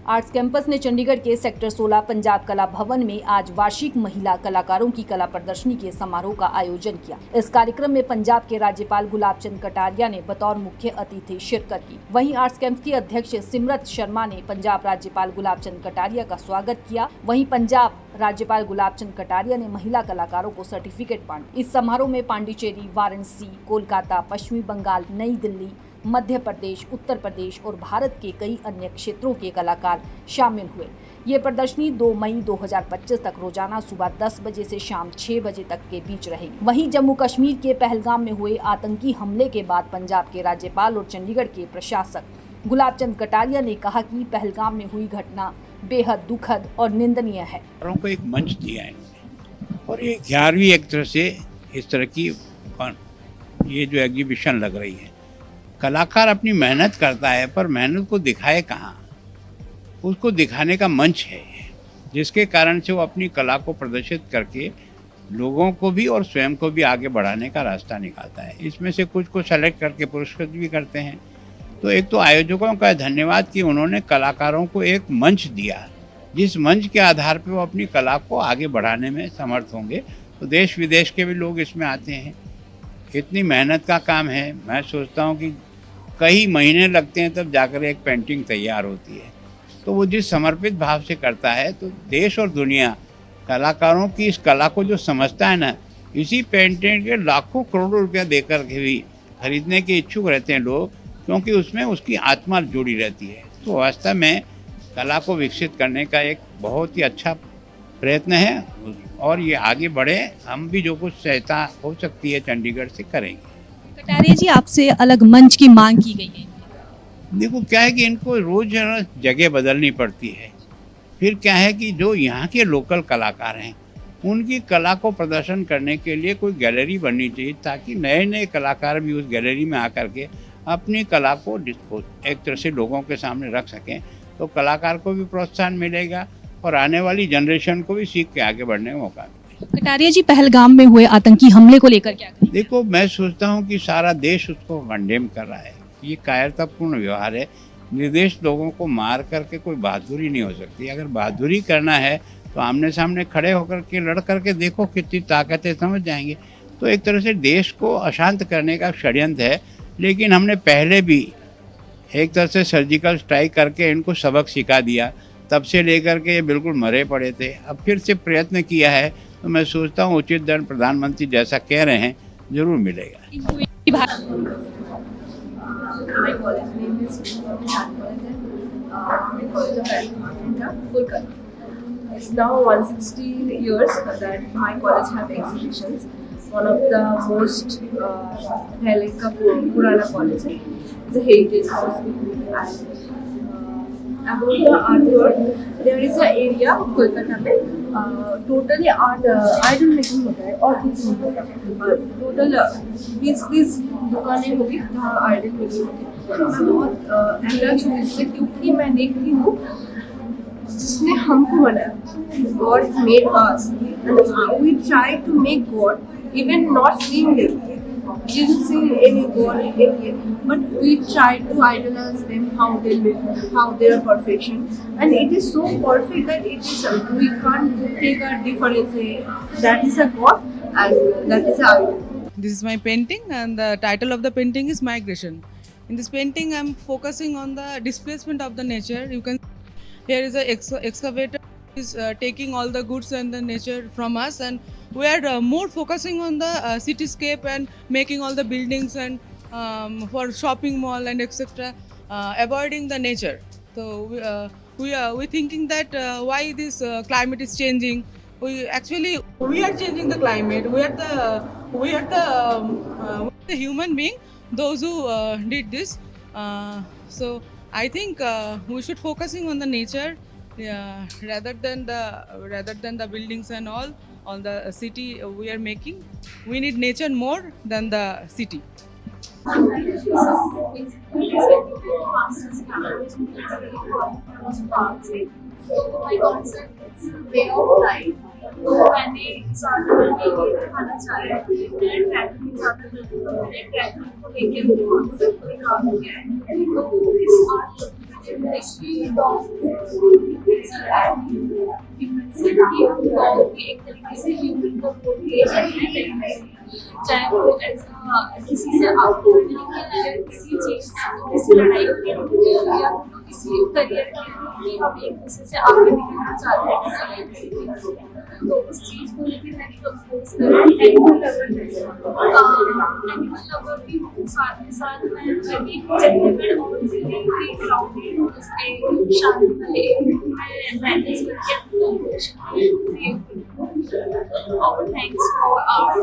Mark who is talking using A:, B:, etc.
A: Arts campus ने चंडीगढ़ के sector 16 Punjab कला भवन में आज वार्षिक महिला कलाकारों की कला प्रदर्शनी के समारोह का आयोजन किया। इस कार्यक्रम में पंजाब के राज्यपाल गुलाब चंद कटारिया ने बतौर मुख्य अतिथि शिरकत की। वहीं आर्ट्स कैंप की अध्यक्ष सिमरत शर्मा ने पंजाब राज्यपाल गुलाब चंद कटारिया का स्वागत किया। वहीं पंजाब राज्यपाल गुलाब चंद कटारिया ने महिला कलाकारों को सर्टिफिकेट बांटे। इस समारोह में पांडिचेरी, वाराणसी, कोलकाता, पश्चिमी बंगाल, नई दिल्ली, मध्य प्रदेश, उत्तर प्रदेश और भारत के कई अन्य क्षेत्रों के कलाकार शामिल हुए। ये प्रदर्शनी 2 मई 2025 तक रोजाना सुबह 10 बजे से शाम 6 बजे तक के बीच रहेगी। वहीं जम्मू कश्मीर के पहलगाम में हुए आतंकी हमले के बाद पंजाब के राज्यपाल और चंडीगढ़ के प्रशासक गुलाब चंद कटारिया ने कहा कि पहलगाम में हुई घटना बेहद दुखद और निंदनीय है।
B: को एक मंच दिया है और ये 11वीं एक तरह से इस तरह की ये जो एग्जीबिशन लग रही है, कलाकार अपनी मेहनत करता है पर मेहनत को दिखाए कहाँ, उसको दिखाने का मंच है जिसके कारण से वो अपनी कला को प्रदर्शित करके लोगों को भी और स्वयं को भी आगे बढ़ाने का रास्ता निकालता है। इसमें से कुछ को सेलेक्ट करके पुरस्कृत भी करते हैं। तो एक तो आयोजकों का धन्यवाद कि उन्होंने कलाकारों को एक मंच दिया, जिस मंच के आधार पर वो अपनी कला को आगे बढ़ाने में समर्थ होंगे। तो देश विदेश के भी लोग इसमें आते हैं। इतनी मेहनत का काम है, मैं सोचता हूँ कि कई महीने लगते हैं तब जाकर एक पेंटिंग तैयार होती है। तो वो जिस समर्पित भाव से करता है, तो देश और दुनिया कलाकारों की इस कला को जो समझता है ना, इसी पेंटिंग के लाखों करोड़ों रुपया देकर के भी खरीदने के इच्छुक रहते हैं लोग, क्योंकि उसमें उसकी आत्मा जुड़ी रहती है। तो वास्तव में कला को विकसित करने का एक बहुत ही अच्छा प्रयत्न है और ये आगे बढ़े। हम भी जो कुछ सहायता हो सकती है चंडीगढ़ से करेंगे।
A: कटारिया जी, आपसे अलग मंच की मांग की गई है।
B: देखो क्या है कि इनको रोज जगह बदलनी पड़ती है। फिर क्या है कि जो यहाँ के लोकल कलाकार हैं उनकी कला को प्रदर्शन करने के लिए कोई गैलरी बननी चाहिए, ताकि नए नए कलाकार भी उस गैलरी में आकर के अपनी कला को एक तरह से लोगों के सामने रख सकें। तो कलाकार को भी प्रोत्साहन मिलेगा और आने वाली जनरेशन को भी सीख के आगे बढ़ने का मौका मिलेगा।
A: कटारिया जी, पहलगाम में हुए आतंकी हमले को लेकर क्या कहेंगे?
B: देखो, मैं सोचता हूँ कि सारा देश उसको कंडेम कर रहा है। ये कायरतापूर्ण व्यवहार है। निर्देश लोगों को मार करके कोई बहादुरी नहीं हो सकती। अगर बहादुरी करना है तो आमने सामने खड़े होकर के लड़ करके देखो, कितनी ताकत है, समझ जाएंगे। तो एक तरह से देश को अशांत करने का षड्यंत्र है। लेकिन हमने पहले भी एक तरह से सर्जिकल स्ट्राइक करके इनको सबक सिखा दिया। तब से लेकर के ये बिल्कुल मरे पड़े थे। अब फिर से प्रयत्न किया है, तो मैं सोचता हूँ उचित दंड प्रधानमंत्री जैसा कह रहे हैं जरूर मिलेगा।
C: My college name is College of Agriculture, Fulkar. It's now 160 years that my college have exhibitions. One of the most Purana college. It's a heritage house. And about the artwork, there is an area Kolkata में totally art idol making होता है और कुछ नहीं होता। Total 20 दुकानें होगी जहाँ आइडल मेकिंग होती है। मैं बहुत अटैच हूँ इससे, क्योंकि मैं देखती हूँ जिसने हमको बनाया, God made us and we try to make God, even not seeing them. We didn't see any God in it, but we try to idolize them, how they live, how they are perfection, and it is so perfect that it is we can't take a difference. That is a God and that is a idol.
D: This is my painting, and the title of the painting is Migration. In this painting, I am focusing on the displacement of the nature. You can here is a excavator is taking all the goods and the nature from us, and we are more focusing on the cityscape and making all the buildings and for shopping mall and etc. Avoiding the nature. So we are thinking that why this climate is changing. We are changing the climate. We are the human being, those who did this. So I think we should focusing on the nature rather than the buildings and all on the city we are making. We need nature more than the city.
C: My concept is way of life. मैंने खाना चाहा trekking को लेके काम किया है। तो इस आर्ट एक्चुअली डॉग एक तरीके से ह्यूमन को पोर्ट्रेट करना है, चाहे वो किसी से आपको किसी चीज किसी लड़ाई के या किसी करियर के हम एक दूसरे से आगे निकलना चाहते हैं, तो उस चीज को लेकर मैंने कंपोज करा। एनिमल लवर भी हूँ, साथ में साथ मैं जेंटलमैन और क्राउडेड उसके शांति वाले मैं मैनेज करके और थैंक्स फॉर आवर